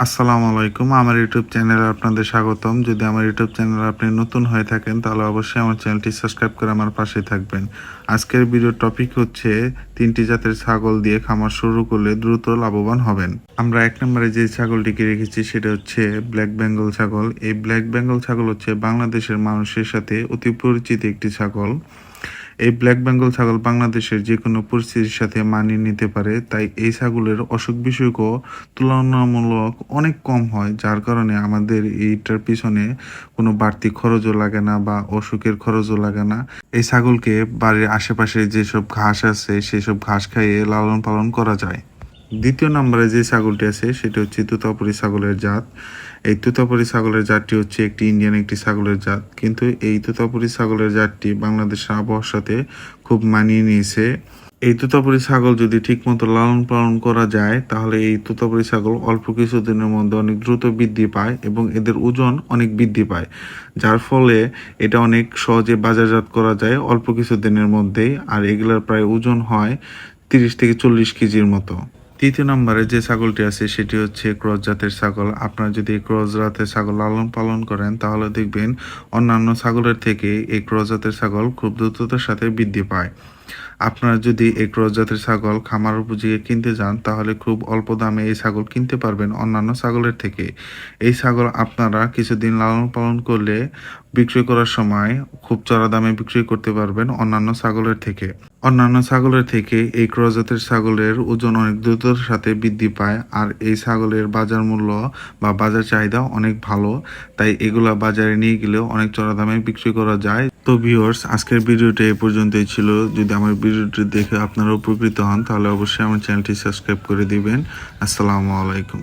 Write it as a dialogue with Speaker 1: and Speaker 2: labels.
Speaker 1: আসসালামু আলাইকুম। আমার ইউটিউব চ্যানেলে আপনাদের স্বাগতম। যদি আমার ইউটিউব চ্যানেলে আপনি নতুন হয়ে থাকেন তাহলে অবশ্যই আমার চ্যানেলটি সাবস্ক্রাইব করে আমার পাশে থাকবেন। আজকের ভিডিওর টপিক হচ্ছে ৩ টি জাতের ছাগল দিয়ে খামার শুরু করলে দ্রুত লাভবান হবেন। আমরা ১ নম্বরে যে ছাগলটিকে রেখেছি সেটা হচ্ছে ব্ল্যাক বেঙ্গল ছাগল। এই ব্ল্যাক বেঙ্গল ছাগল হচ্ছে বাংলাদেশের মানুষের সাথে অতি পরিচিত একটি ছাগল। এই ব্ল্যাক বেঙ্গল ছাগল বাংলাদেশের যেকোনো পরিস্থিতির সাথে মানিয়ে নিতে পারে, তাই এই ছাগলের অসুখ বিসুখও তুলনামূলক অনেক কম হয়, যার কারণে আমাদের এইটার পিছনে কোনো বাড়তি খরচও লাগে না বা অসুখের খরচও লাগে না। এই ছাগলকে বাড়ির আশেপাশে যেসব ঘাস আছে সেসব ঘাস খাইয়ে লালন পালন করা যায়। দ্বিতীয় নম্বরে যে ছাগলটি আছে সেটা হচ্ছে তোতাপুরি ছাগলের জাত। এই তোতাপুরি ছাগলের জাতটি হচ্ছে একটি ইন্ডিয়ান একটি ছাগলের জাত, কিন্তু এই তোতাপুরি ছাগলের জাতটি বাংলাদেশের আবহাওয়ার সাথে খুব মানিয়ে নিয়েছে। এই তোতাপুরি ছাগল যদি ঠিকমতো লালন পালন করা যায় তাহলে এই তোতাপুরি ছাগল অল্প কিছুদিনের মধ্যে অনেক দ্রুত বৃদ্ধি পায় এবং এদের ওজন অনেক বৃদ্ধি পায়, যার ফলে এটা অনেক সহজে বাজারজাত করা যায় অল্প কিছুদিনের মধ্যেই। আর এগুলোর প্রায় ওজন হয় ৩০ থেকে ৪০ কেজির মতো। তৃতীয় নম্বরে যে ছাগলটি আছে সেটি হচ্ছে ক্রস জাতের ছাগল। আপনারা যদি এই ক্রস জাতের ছাগল লালন পালন করেন তাহলে দেখবেন অন্যান্য ছাগলের থেকে এই ক্রস জাতের ছাগল খুব দ্রুততার সাথে বৃদ্ধি পায়। আপনারা যদি এই ক্রস জাতের ছাগল খামার উপযোগী কিনতে যান তাহলে খুব অল্প দামে এই ছাগল কিনতে পারবেন অন্যান্য ছাগলের থেকে। এই ছাগল আপনারা কিছুদিন লালন পালন করলে বিক্রি করার সময় খুব চড়া দামে বিক্রি করতে পারবেন অন্যান্য ছাগলের থেকে। অন্যান্য ছাগলের থেকে এই ক্রস জাতের ছাগলের ওজন অনেক দ্রুততার সাথে বৃদ্ধি পায়, আর এই ছাগলের বাজার মূল্য বা বাজার চাহিদা অনেক ভালো, তাই এগুলা বাজারে নিয়ে গেলেও অনেক চড়া দামে বিক্রি করা যায়। তো ভিউয়ার্স, আজকের ভিডিওটা এই পর্যন্তই ছিল। যদি আমার ভিডিওটি দেখে আপনারা উপকৃত হন তাহলে অবশ্যই আমার চ্যানেলটি সাবস্ক্রাইব করে দিবেন। আসসালামু আলাইকুম।